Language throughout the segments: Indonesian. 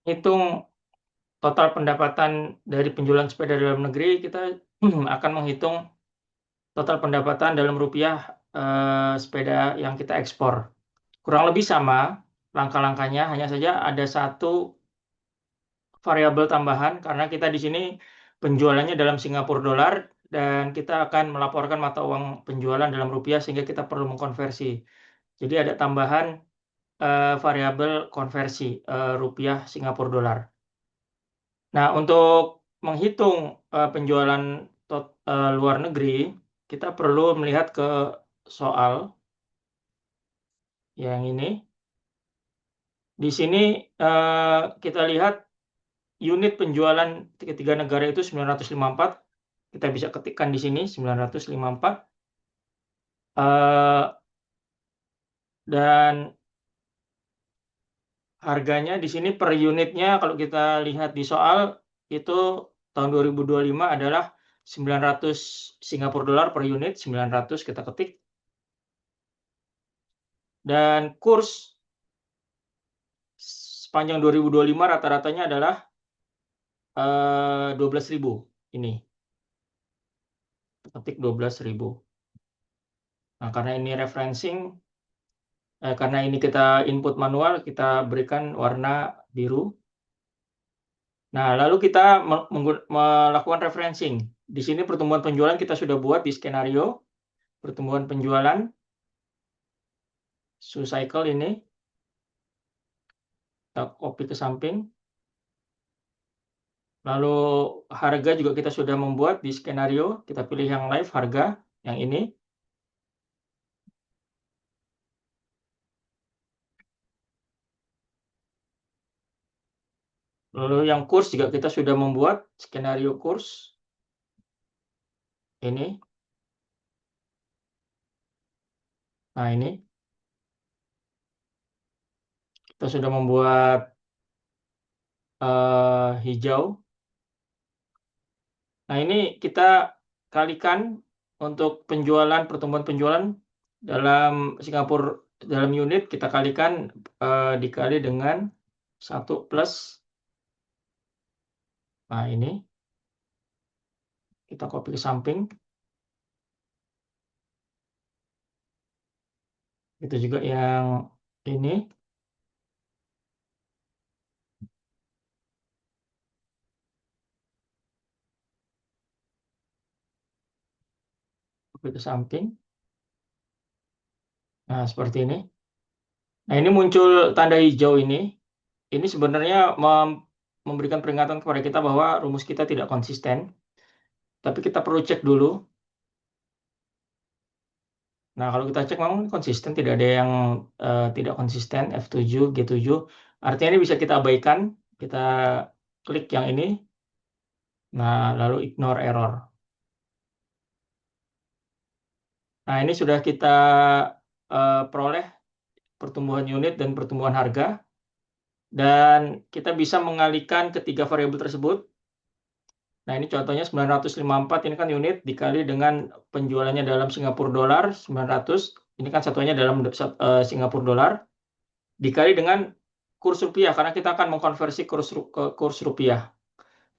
hitung total pendapatan dari penjualan sepeda dalam negeri, kita akan menghitung total pendapatan dalam rupiah sepeda yang kita ekspor. Kurang lebih sama langkah-langkahnya, hanya saja ada satu variabel tambahan karena kita di sini penjualannya dalam Singapura dolar dan kita akan melaporkan mata uang penjualan dalam rupiah sehingga kita perlu mengkonversi. Jadi ada tambahan variabel konversi rupiah Singapura dolar. Nah, untuk menghitung penjualan luar negeri, kita perlu melihat ke soal yang ini. Di sini kita lihat unit penjualan ketiga negara itu 954. Kita bisa ketikkan di sini 954. Dan harganya di sini per unitnya kalau kita lihat di soal itu tahun 2025 adalah 900 Singapura dolar per unit, 900 kita ketik. Dan kurs sepanjang 2025 rata-ratanya adalah 12.000 ini. Ketik 12.000. Nah, karena ini referencing, karena ini kita input manual, kita berikan warna biru. Nah, lalu kita melakukan referencing. Di sini pertumbuhan penjualan kita sudah buat di skenario. Pertumbuhan penjualan, cycle ini. Kita copy ke samping. Lalu harga juga kita sudah membuat di skenario. Kita pilih yang live harga, yang ini. Lalu yang kurs juga kita sudah membuat skenario kurs. Ini. Nah, ini. Kita sudah membuat hijau. Nah, ini kita kalikan untuk penjualan, pertumbuhan penjualan dalam Singapura, dalam unit, kita kalikan dikali dengan 1 plus. Nah, ini. Kita copy ke samping. Itu juga yang ini. Copy ke samping. Nah, seperti ini. Nah, ini muncul tanda hijau ini. Ini sebenarnya memberikan peringatan kepada kita bahwa rumus kita tidak konsisten. Tapi kita perlu cek dulu. Nah, kalau kita cek memang konsisten, tidak ada yang tidak konsisten, F7, G7. Artinya ini bisa kita abaikan. Kita klik yang ini. Nah, lalu ignore error. Nah, ini sudah kita peroleh pertumbuhan unit dan pertumbuhan harga. Dan kita bisa mengalihkan ketiga variabel tersebut. Nah, ini contohnya 954, ini kan unit dikali dengan penjualannya dalam Singapura dolar 900. Ini kan satuannya dalam Singapura dolar dikali dengan kurs rupiah karena kita akan mengkonversi ke kurs rupiah.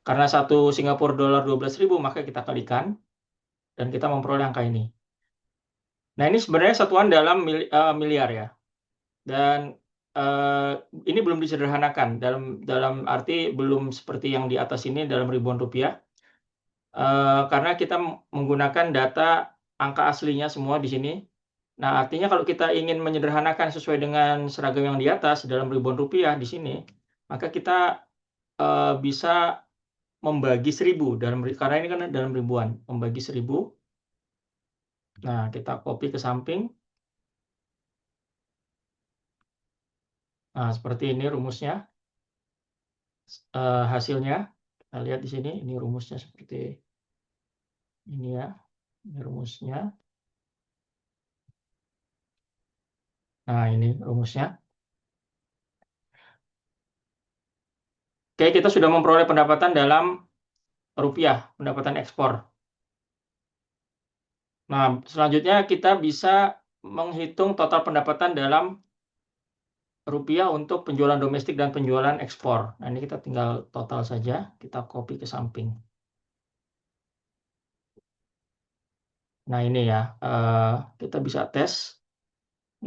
Karena satu Singapura dolar 12.000 maka kita kalikan dan kita memperoleh angka ini. Nah, ini sebenarnya satuan dalam miliar ya. Dan ini belum disederhanakan dalam arti belum seperti yang di atas ini dalam ribuan rupiah. Karena kita menggunakan data angka aslinya semua di sini. Nah, artinya kalau kita ingin menyederhanakan sesuai dengan seragam yang di atas dalam ribuan rupiah di sini, maka kita bisa membagi 1.000 karena ini kan dalam ribuan, membagi 1.000. Nah, kita copy ke samping. Nah, seperti ini rumusnya. Hasilnya kita lihat di sini, ini rumusnya seperti ini ya. Ini rumusnya. Nah, ini rumusnya. Oke, kita sudah memperoleh pendapatan dalam rupiah, pendapatan ekspor. Nah, selanjutnya kita bisa menghitung total pendapatan dalam rupiah untuk penjualan domestik dan penjualan ekspor. Nah, ini kita tinggal total saja, kita copy ke samping. Nah, ini ya, kita bisa tes.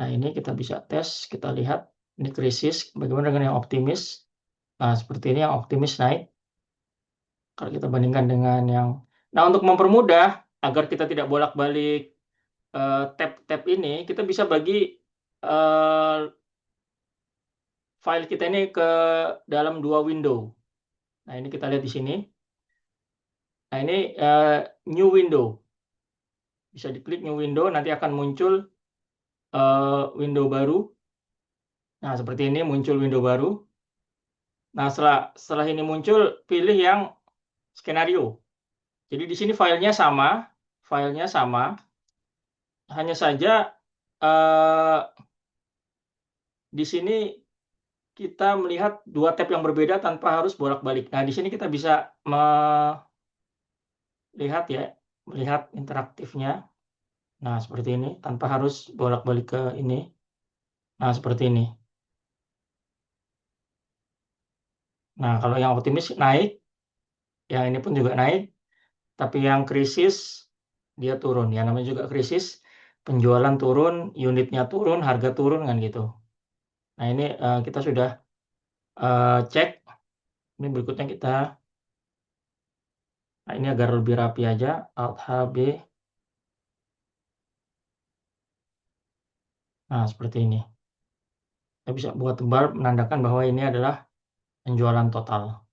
Nah, ini kita bisa tes, kita lihat ini krisis, bagaimana dengan yang optimis. Nah, seperti ini yang optimis naik. Kalau kita bandingkan dengan yang... Nah, untuk mempermudah, agar kita tidak bolak-balik tab-tab ini, kita bisa bagi eh, file kita ini ke dalam 2 window. Nah, ini kita lihat di sini. Nah, ini new window. Bisa diklik new window, nanti akan muncul window baru. Nah, seperti ini muncul window baru. Nah, setelah ini muncul, pilih yang skenario. Jadi di sini filenya sama, hanya saja di sini kita melihat 2 tab yang berbeda tanpa harus bolak-balik. Nah, di sini kita bisa melihat interaktifnya. Nah, seperti ini, tanpa harus bolak-balik ke ini. Nah, seperti ini. Nah, kalau yang optimis naik, yang ini pun juga naik, tapi yang krisis, dia turun. Ya, namanya juga krisis, penjualan turun, unitnya turun, harga turun, kan gitu. Nah, ini kita sudah cek. Ini berikutnya kita, nah ini agar lebih rapi aja, Alt HB. Nah, seperti ini. Kita bisa buat tebal menandakan bahwa ini adalah penjualan total.